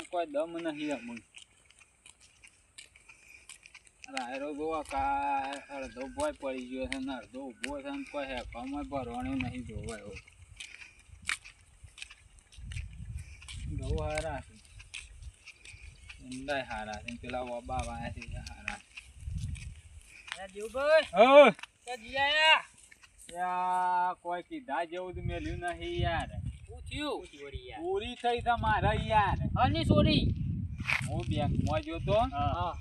કોઈ દમ નહીં અમુક રાયરો જોવા કા અડધો ભોય પડી ગયો છે ને અડધો ઊભો છે ને કોઈ હેકવામાં ભરવાનું નહીં જોવા એવો ઘઉં હારા છે ઊંડાય હારા છે પેલા વબા વાયા છે હારા કોઈ કીધા જેવું તો મેલ્યું નહીં યાર પૂરી થઈ તમારે યાર હું બેંકમાં જોતો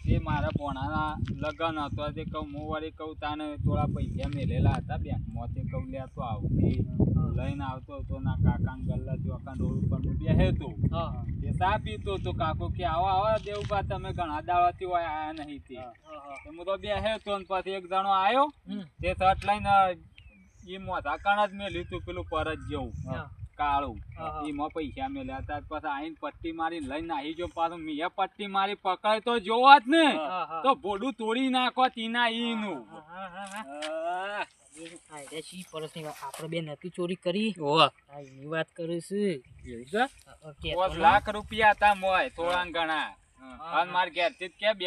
તે મારા પોણાના લગન હતો તે કહું હું વળી કહું તાને થોડા પૈસા મેલેલા હતા બેંકમાં તે કહું લેતો આવું લઈને આવતો હતો ના કાકા ગલ્લા ચોકા રોડ ઉપર બેહે તો તે ચા પીતો તો કાકો કે આવો આવો દેવબા તમે ઘણા દાડાથી હોય આયા નહીં તે હું તો બેહે તો પછી એક જણો આવ્યો તે શર્ટ લઈને એ મોઢા કણ જ મેં લીધું પેલું પરત જેવું કાળું એમાં પૈસા મેલ્યા હતા પછી આઈને પટ્ટી મારી લઈને આવી જો પાછું મેં પટ્ટી મારી પકડ તો જોવો જ ને તો ભોડું તોડી નાખો તીના ઈનું આપડે બે નથી ચોરી કરી એની વાત કરું છું. 5 લાખ રૂપિયા હતા મોય થોડા ઘણા અને માર ઘેર થી કે બે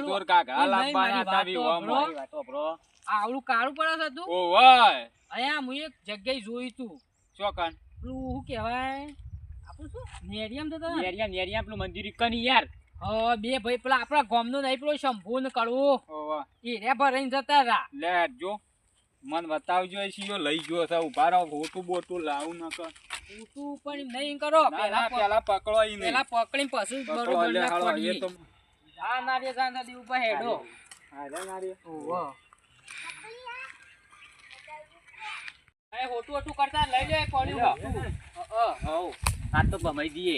દોર કાકા લાવવાના હતા વિવાહ આવડું કાળું પડે છે તું ઓય અહીંયા હું એક જગ્યાએ જોયું તું ચોકન પેલું શું કહેવાય આપણું શું નેરિયમ થતા નેરિયમ પેલું મંદિર કની યાર હા બે ભાઈ પેલા આપણા ગામનો નહીં પેલો શંભુ ને કડવું ઓવા એ રે ભરાઈને જતા હતા લે જો મન બતાવજો સીયો લઈ ગયો છે ઉભા રહો હોટું બોટું લાવું ન કર તું પણ નહીં કરો પેલા પકડો ઈ પેલા પકડીને પછી બરોબર નાખવાની એ તો આ નારિયા જાંતા દી ઉપર હેડો આજા નારિયા ઓવા એ હોટું કરતા લઈ લે પડ્યું આ તો ભમાઈ દીએ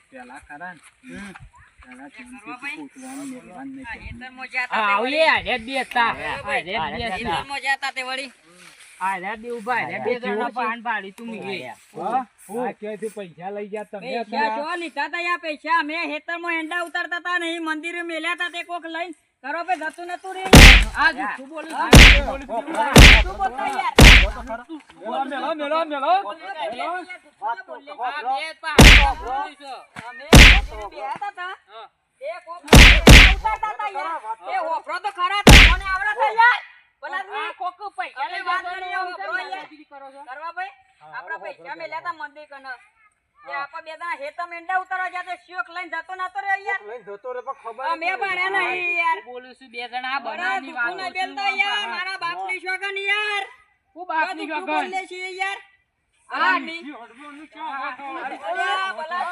પેલા ખરા ને પેલા પૈસા લઈ ગયા તમે પૈસા અમે હેતરમાં હેંડા ઉતારતા હતા ને મંદિરે મેલ્યા હતા તે કોક લઈને કરો પે જતું નતું રે આ જૂઠું બોલું પૈસા મેલ્યા હતા મંદિર કને આપા બે દાણા હેતા મેંડા ઉતારવા જાતે શોક લઈને જતો નાતો રે યાર લઈને જતો રે પણ ખબર મે બારે નહીં યાર બોલું છું બે જણા બનાની વાત કોને બેલતા યાર મારા બાપની શોગન યાર હું બાપની શોગન બોલે છે યાર આ ની હડવાનું શું અરે ભલા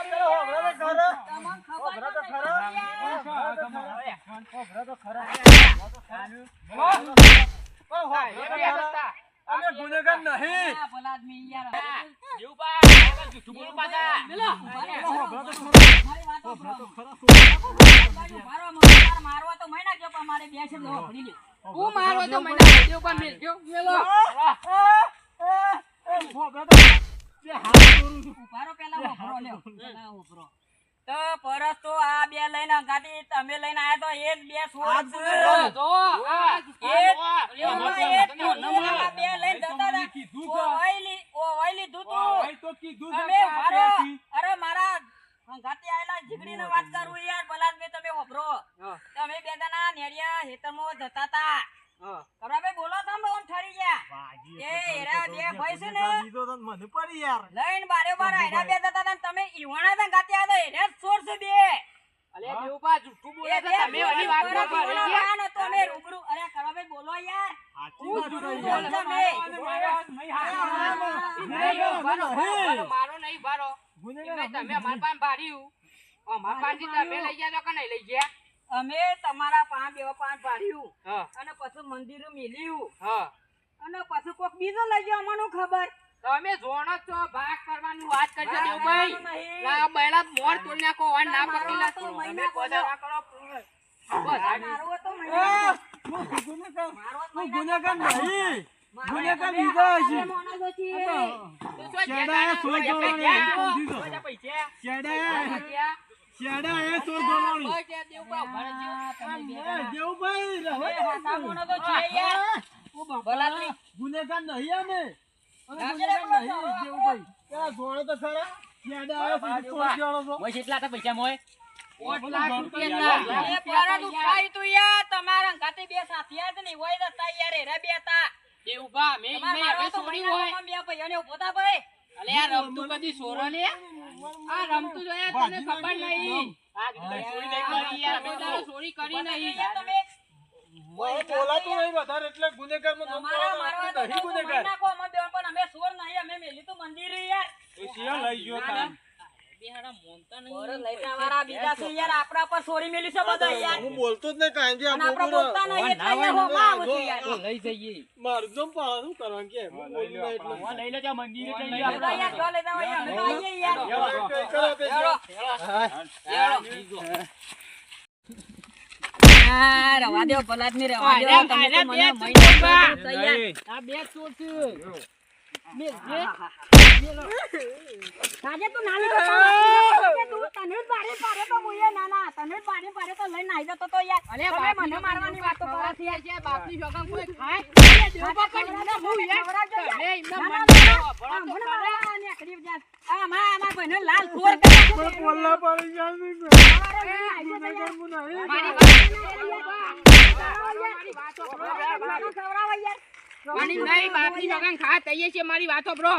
અમે ગુનેગાર નહીં ભલા આદમી યાર જીવબા જૂઠું બોલું પાછા મારવા તો મહિના ગયો પણ મારે બે છે તો ભરી લે હું મારવા તો મહિના ગયો પણ મેલ ગયો મેલો ઉભારો પેલા ઉભરો લ્યો પેલા ઉભરો તો પરસ તો આ બે લઈને ગાડી તમે લઈને આયા તો એક બે છોડ જો આ બે લઈને જતા ઓ ઓઈલી દૂતું અમે મારો અરે મારા ગાતી આયલા જીગડીને વાત કરું યાર બલાદ મે તમે ઓભરો તમે બે જણા નેરિયા હેતરમાં જતા તા કરાબે બોલો તમે ઓમ ઠરી ગયા એ એરા બે ભાઈ છે ને મને પડી યાર લઈને બારે બાર આયરા બે જતા તા તમે ઈવાણા તા ગાતી આયા તો એરે છોડ છે બે અલે બેઉપા જૂઠું બોલે છે તમે ઓલી વાત ન કરી ગયા ને તમે રૂબરૂ અરે કરાબે બોલો યાર હું જૂઠું બોલ તમે મારો નહીં બારો તમે અમાર પાન ભાડ્યું અમાર પાનથી તમે લઈ ગયા તો કે નહીં લઈ ગયા અમે તમારા પાન બેવા પાન ભાડ્યું અને પછી મંદિરે મેલ્યું અને પછી કોક બીજો લઈ ગયો અમને ખબર તમે જોણો છો ભાગ કરવાનું વાત કરજો દેવભાઈ લા બેડા મોર તોડ્યા કો વાન ના પકીલા તમે કોદા કરો મારવો તો મહિના હું ગુનેગાર નહીં ગુનેગાર લીધા છે છેડા સોય જોવાની પૈસા છેડા એ સોય જોવાની દેવભાઈ રહો હાતા મોનો તો છે યાર બલાદની ગુનેગાર નહીં અમે મોય કેટલા હતા પૈસા મોય? 8 લાખ રૂપિયા એ પરત ઉઠાઈ તું યાર તમારા ગાતે બે સાથિયા જ નહીં હોય તો તૈયાર રે બે તા એ ઉભા મે તમારા હવે તો છોડી મહિના હોય. બે ભાઈઓને ઉભો થા ભાઈ અલે આ રમતું કદી સોરો ને આ રમતું જોયા તને ખબર નહીં. આ કદી ચોરી નહીં કરી યાર. અમે તારો ચોરી કરી નહીં. તમે તમારા મારવા તો નાખો અમે બે પણ અમે ચોર નહીં અમે મેલી તો મંદિર યાર બેહાડા મોનતા નહીં ઓર લઈ જવાના બીજા છે યાર આપણા પર ચોરી મેલી છે બધા યાર હું બોલતો જ નહીં કાંઈ અને આપણે બોલતા નહીં એટલે યાર હોમાં આવું છું યાર તો લઈ જઈએ. મારું જમ પાડવાનું કરવાનું કે હું લઈ લેજો મંદિરે જઈએ આપણે આપણે. યાર જો લઈ જવા યાર અમે તો આવીએ યાર આ રવા દો પલાટ ની રવા દો તમે તો મને મહિનો તૈયાર આ બે ચોર છે. કાજે તું નાની તો કાજે તું તને બારે પારે તો મુયે નાના તને બારે પારે તો લઈને આવી જતો તો યાર અલે તમે બાપની મને મારવાની વાતો કરો છો યાર છે બાપની જોગમ કોઈ ખાય દેવબા કરી મને હું યાર તમે એમના ના, મન ના, ભણો તો મને ખરા. મારવાની આખરી જા આ મારા ભાઈને લાલ ખોર કરી બોલના પડી ગયા મારી પાણી નહીં બાપની જોગમ ખા તઈએ છે મારી વાતો બ્રો.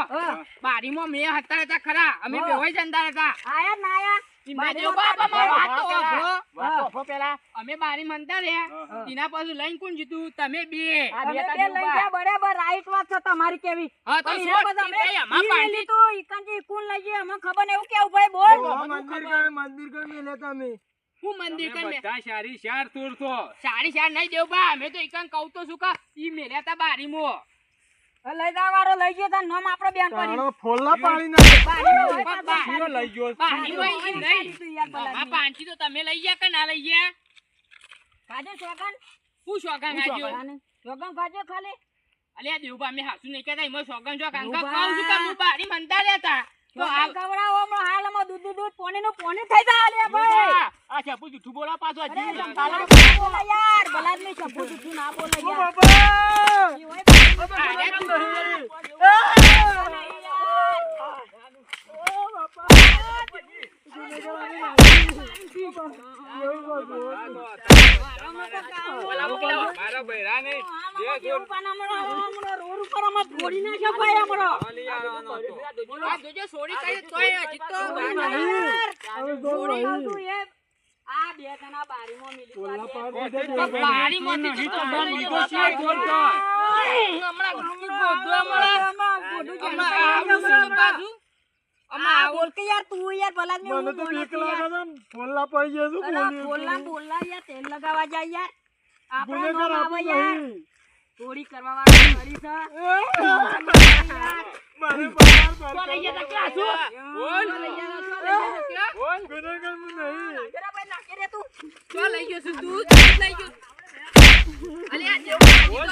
બારીમાં મે હતા હતા ખરા અમે બેહોય જંદાર હતા. આયા ના આયા ઇમને જો બાપા મારી વાતો બ્રો. વાતો પેલા અમે બારી મંતા રહ્યા તેના પાછું લઈને કોણ જીતું તમે બે. તમે બે લઈ ગયા બરાબર રાઈટ વાત છે તમારી કેવી હા તો પણ શોટ એના પછી ઈ અમે ભાઈ અમાર ઈ પાણી મેલી તું ઈકનજી કુણ લઈ ગયા અમે ખબર ને એવું કેવું ભાઈ બોલ મંદિર કઈ મેલે તમે હું મંદિર કર મે બધા સારી શાર તોર તો સાડી શાર નહીં દેવ બા અમે તો ઈકન કહું તો શું કા ઈ મેલ્યા તા બારીમાં. લઈ જાવારો લઈ ગયો તાર નામ આપણો બેન પડી તાણો ફોલ્લા પાડી નાખે શીરો લઈ ગયો બારીમાં ઈ નહીં. આ પાંચી તો તમે લઈ ગયા કે ના લઈ ગયા? કાજે સોગન હું શોગન આજો. સોગન કાજે ખાલી અલ્યા દેવ બા મે હાસુ નહીં કહેતા ઈમો શોગન જો કાંકા ઉભા. કહું છું કે હું બારી મંતા લેતા તો આ ગવડાવો હમણાં હાલમાં દૂધ પાણીનું પાણી થઈ જાય લે ભાઈ આ છપુ જૂઠું બોલા પાછો અરે હજી બલાદ ના બોલે યાર બલાદ ની શબ્દો જૂઠું ના બોલે યાર ઈ હોય અરે તું મારા બૈરા ને રોડ ઉપર અમે થોડી નાખ્યો ભાઈ અમારો આ જોજો સોરી કરી તોય હજી તો થોડી આવતું એ આ બે જણા બારીમાં મિલી બારીમાં થી તો લીધો છે બોલતો હમણાં ગુડું ગોદવા મળે અમાર બોલ કે યાર તું યાર બલાદ ને મને તો બીક લાગે છે ફોલ્લા પડી ગયા શું બોલલા યાર તેલ લગાવવા જાય યાર આપણે ગુનેગાર નો આવે આપું યાર નહીં ચોરી કરવા વાળા કરી છે મારે પગાર તો લઈ જતા ક્યાં છું બોલ બોલ ગુનેગાર હું નહીં જરા ભાઈ નાખી દે તું તો લઈ ગયો છું તું લઈ ગયો અલે આ દેવ બોલ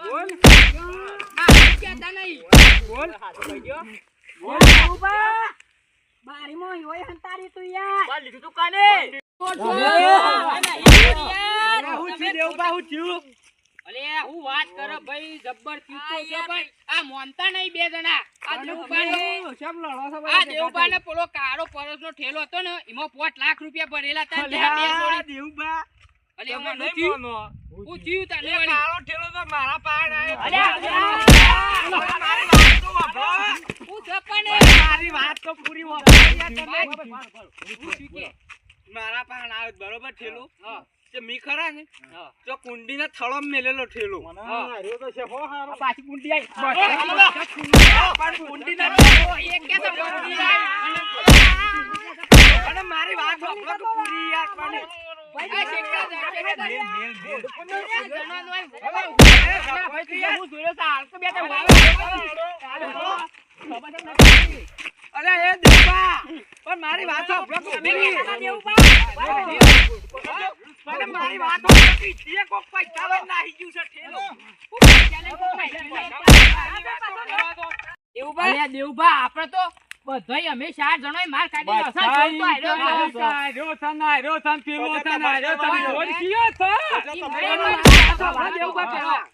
બોલ આ કેતા નહીં બોલ લઈ ગયો ઉભા બારીમાં હોય હંતારી તું યાર બાલ લીધું તું કાને હું થી દેવ બા હું થયું અલે હું વાત કરે ભાઈ જબ્બર ચીતો છે ભાઈ આ મોનતા નહીં બે જણા આ દેવબાનો આ દેવબાને પેલો કાળો પરસનો ઠેલો હતો ને એમાં 5 લાખ રૂપિયા ભરેલા હતા બે સોરી દેવબા અલે એમાં નથી હું જીવ તને વળી કાળો ઠેલો તો મારા પાડ આવ્યો અલે મારી વાત તો વાપરો હું સપને મારી વાત તો પૂરી વાપરો મારા પાડ આવ્યો બરોબર ઠેલો હા જે મી ખરા ને તો કુંડીના થળમ મેલેલો ઠેલો હાર્યો તો છે હો હારો પાછી કુંડી આવી પણ કુંડીના એક કે તો કુંડી આવી અને મારી વાત વાપરો તો પૂરી યાર મને આ શેકડા મેલ મેલ જણાનો હું જોયો છે હાલ તો બે તો અરે એ દેવા પણ મારી વાત વાપરો તો પૂરી મને મારી વાત વાપરો પીછે કોક પૈસા લઈને નાહી ગયું છે ઠેલો અરે દેવભા આપણે તો બધાય અમે 4 જણોય માર કાઢી અસર આર્યો થન પેલો થન આર્યો થન ઓળખ્યો થા દેવભા પેલા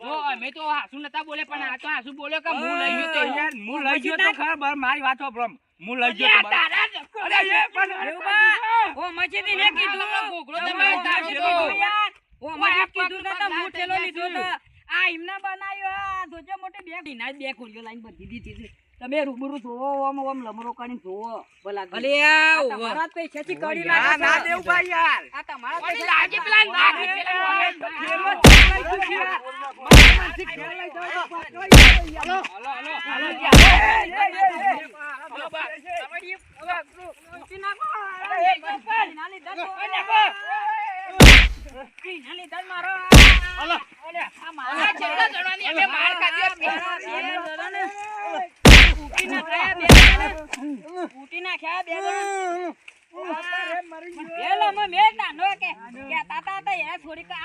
જો અમે તો હાસુ નતા બોલે પણ આ તો હાસુ બોલ્યો કે હું લઈ ગયો તો યાર હું લઈ ગયો તો ખબર મારી વાત સાંભળો હું લઈ ગયો તો તારા અરે એ પણ દેવબા ઓ મજીદી ને કીધું ગોગળો તમે તારો યાર ઓ મજીદ કીધું તો હું થેલો લીધો તો આ એમના બનાવ્યો આ જોજો મોટે બે ના બે ખોલ્યો લાઈન બધી દીધી છે તમે રૂબરૂ જોવો ઓમ લમરો કરીને જોવો ભલા અલે આ તમારા પૈસાથી કરી ના ના દેવભાઈ યાર આ તમારા મને લાગે પેલા નાક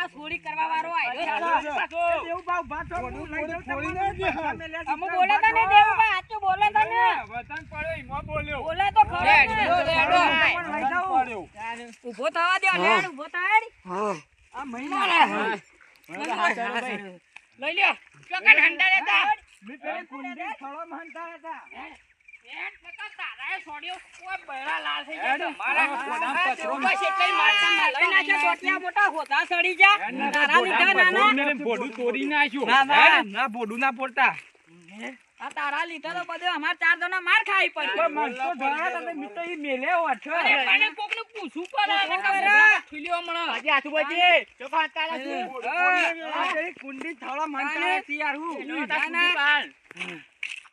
થોડી કરવા વાળો આવ્યો દેવભાઈ વાત હું લઈ ગયો તો અમે બોલે તને દેવભાઈ આચો બોલે તને વતન પડ્યો ઈમો બોલ્યો બોલે તો ખરો ને. લઈ જાઓ ઊભો થવા દે લેડ ઊભો થાય આ મહિના લઈ લ્યો ચોકન હંડા લેતા મી પેલી કુંડી થોડો માનતા હતા તારાએ છોડ્યો કોઈ બૈરા લાલ થઈ હેડ, ગયો મારા મારા કચરો બસ એટલે મારતા લઈ નાખે ટોટિયા મોટા હોતા સડી જા તારા લીધા નાના ભોડું તોડી નાખ્યું ના ના ના બોડું ના પડતા આ તારા લીધા તો બધું અમાર ચાર જણા માર ખાઈ પડશે મસ્તો ધરા તમે મી તો ઈ મેલે ઓઠો અરે મને કોકને પૂછવું પડે ને કે અરે. મોઢા ખુલ્યો હમણાં આજે આસુબાજી ચોકા તારા શું કુંડી થોડો માનતા હતી યાર હું ના, ના.